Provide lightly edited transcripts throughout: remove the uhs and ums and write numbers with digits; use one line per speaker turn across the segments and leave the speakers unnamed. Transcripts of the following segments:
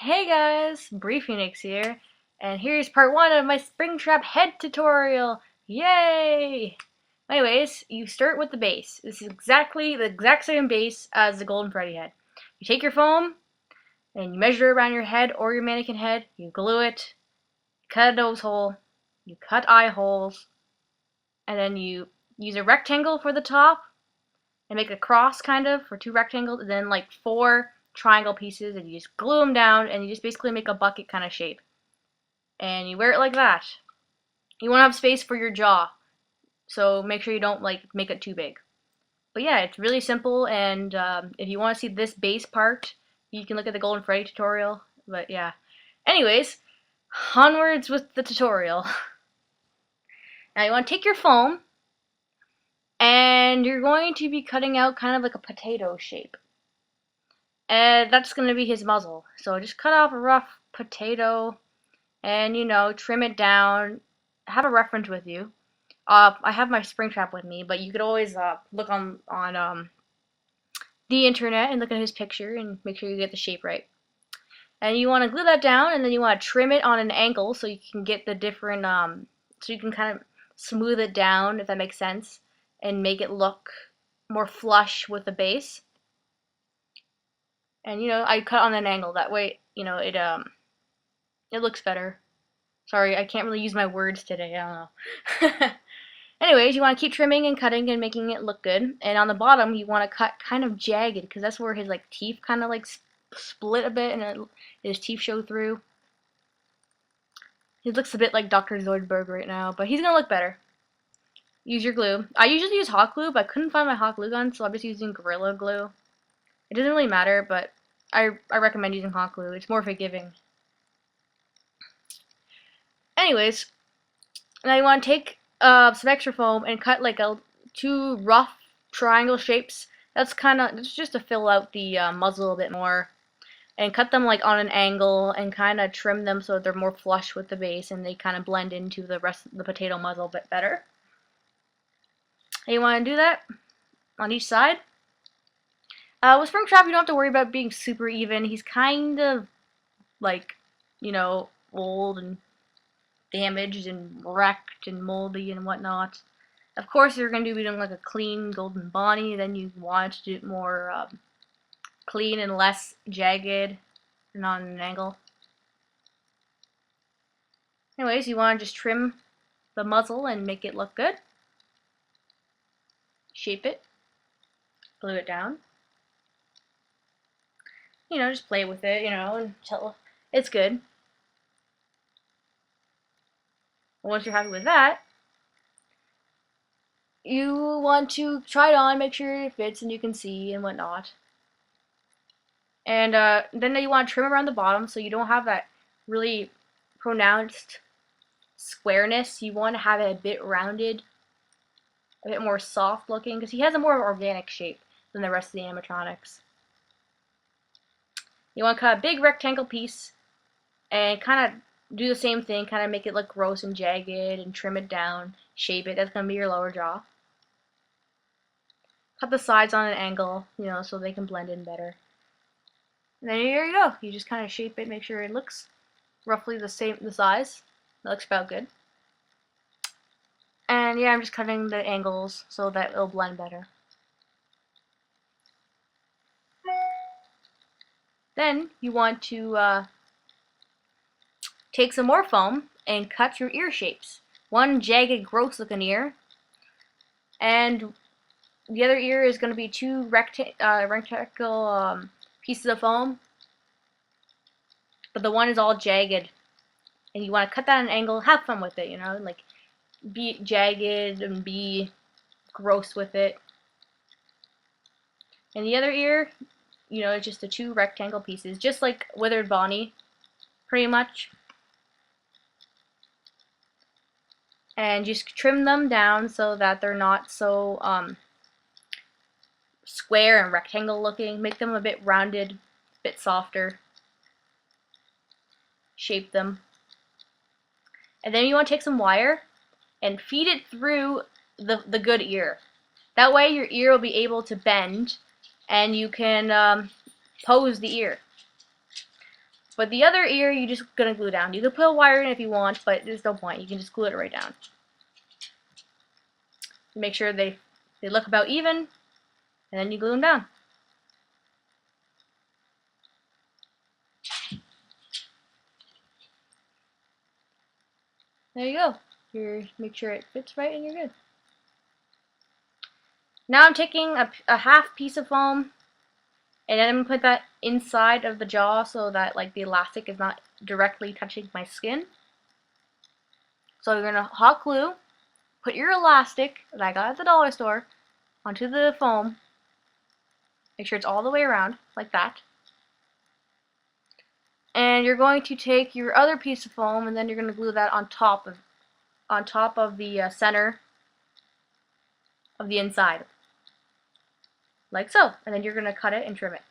Hey guys, Bree Phoenix here, and here's part 1 of my Springtrap head tutorial. Yay! Anyways, you start with the base. This is exactly the exact same base as the Golden Freddy head. You take your foam, and you measure it around your head or your mannequin head, you glue it, cut a nose hole, you cut eye holes, and then you use a rectangle for the top, and make a cross kind of for 2 rectangles, and then like 4 triangle pieces, and you just glue them down, and you just basically make a bucket kind of shape. And you wear it like that. You want to have space for your jaw, so make sure you don't like make it too big. But yeah, it's really simple, and if you want to see this base part, you can look at the Golden Freddy tutorial. But yeah. Anyways, onwards with the tutorial. Now you want to take your foam, and you're going to be cutting out kind of like a potato shape. And that's going to be his muzzle. So just cut off a rough potato and, trim it down. Have a reference with you. I have my Springtrap with me, but you could always look on the internet and look at his picture and make sure you get the shape right. And you want to glue that down, and then you want to trim it on an angle so you can get the different, so you can kind of smooth it down, if that makes sense, and make it look more flush with the base. And I cut on an angle, that way, it looks better. Sorry, I can't really use my words today, I don't know. Anyways, you want to keep trimming and cutting and making it look good. And on the bottom, you want to cut kind of jagged, because that's where his teeth kind of split a bit, and his teeth show through. He looks a bit like Dr. Zoidberg right now, but he's gonna look better. Use your glue. I usually use hot glue, but I couldn't find my hot glue gun, so I'm just using Gorilla Glue. It doesn't really matter, but I recommend using hot glue. It's more forgiving. Anyways, now you want to take some extra foam and cut like 2 rough triangle shapes. That's just to fill out the muzzle a bit more. And cut them like on an angle and kind of trim them so they're more flush with the base and they kind of blend into the rest of the potato muzzle a bit better. And you want to do that on each side. With Springtrap, you don't have to worry about being super even. He's kind of like, old and damaged and wrecked and moldy and whatnot. Of course, you're going to be doing like a clean golden Bonnie, then you want to do it more clean and less jagged and on an angle. Anyways, you want to just trim the muzzle and make it look good. Shape it, glue it down. Just play with it, until it's good. Once you're happy with that, you want to try it on, make sure it fits and you can see and whatnot. And then you want to trim around the bottom so you don't have that really pronounced squareness. You want to have it a bit rounded, a bit more soft looking, because he has a more organic shape than the rest of the animatronics. You want to cut a big rectangle piece and kind of do the same thing, kind of make it look gross and jagged and trim it down, shape it. That's going to be your lower jaw. Cut the sides on an angle, so they can blend in better. And then here you go. You just kind of shape it, make sure it looks roughly the size. That looks about good. And yeah, I'm just cutting the angles so that it'll blend better. Then you want to take some more foam and cut your ear shapes. One jagged, gross looking ear, and the other ear is going to be 2 rectangle pieces of foam, but the one is all jagged, and you want to cut that at an angle. Have fun with it, like be jagged and be gross with it. And the other ear, it's just the 2 rectangle pieces, just like Withered Bonnie, pretty much. And just trim them down so that they're not so square and rectangle looking. Make them a bit rounded, a bit softer. Shape them. And then you want to take some wire and feed it through the good ear. That way your ear will be able to bend and you can pose the ear. But the other ear, you're just gonna glue down. You can put a wire in if you want, but there's no point. You can just glue it right down. Make sure they look about even, and then you glue them down. There you go. Make sure it fits right, and you're good. Now I'm taking a half piece of foam, and then I'm gonna put that inside of the jaw so that like the elastic is not directly touching my skin. So you're gonna hot glue, put your elastic that I got at the dollar store onto the foam. Make sure it's all the way around, like that. And you're going to take your other piece of foam, and then you're going to glue that on top of the center of the inside, like so. And then you're going to cut it and trim it.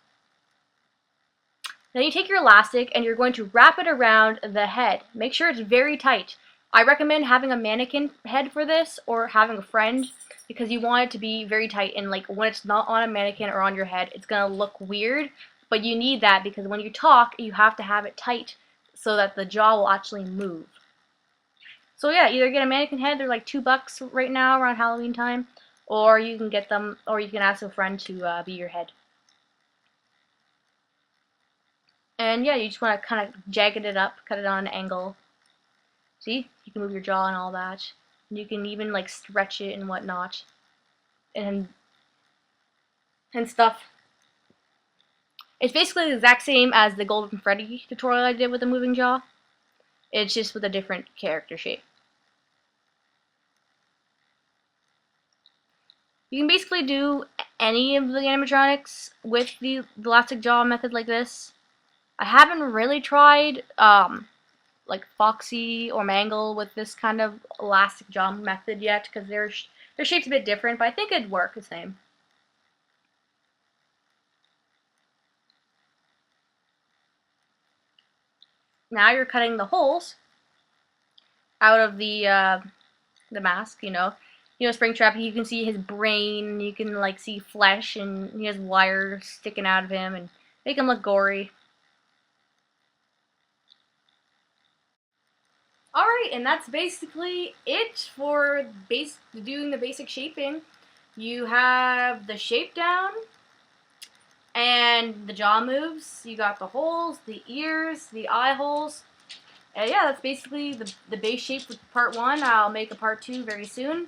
Then you take your elastic and you're going to wrap it around the head. Make sure it's very tight. I recommend having a mannequin head for this, or having a friend, because you want it to be very tight, and like when it's not on a mannequin or on your head, it's going to look weird. But you need that because when you talk, you have to have it tight so that the jaw will actually move. So yeah, either get a mannequin head, they're like $2 right now around Halloween time, or you can get them, or you can ask a friend to be your head. And yeah, you just want to kind of jagged it up, cut it on an angle. See? You can move your jaw and all that. And you can even like stretch it and whatnot. And stuff. It's basically the exact same as the Golden Freddy tutorial I did with the moving jaw. It's just with a different character shape. You can basically do any of the animatronics with the elastic jaw method like this. I haven't really tried like Foxy or Mangle with this kind of elastic jaw method yet, because their shape's a bit different, but I think it'd work the same. Now you're cutting the holes out of the mask, you know, Springtrap. You can see his brain, you can like see flesh, and he has wires sticking out of him and make him look gory. Alright, and that's basically it for doing the basic shaping. You have the shape down, and the jaw moves. You got the holes, the ears, the eye holes. And yeah, that's basically the base shape for part 1. I'll make a part 2 very soon.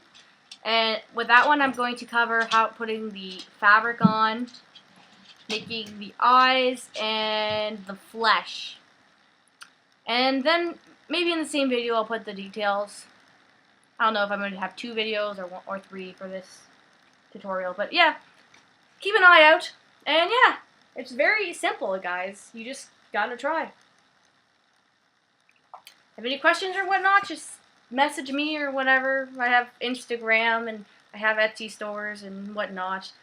And with that one, I'm going to cover how putting the fabric on, making the eyes, and the flesh. And then maybe in the same video I'll put the details. I don't know if I'm going to have 2 videos or 3 for this tutorial, but yeah, keep an eye out. And yeah, it's very simple, guys. You just gotta try. Have any questions or whatnot, just message me or whatever. I have Instagram and I have Etsy stores and whatnot.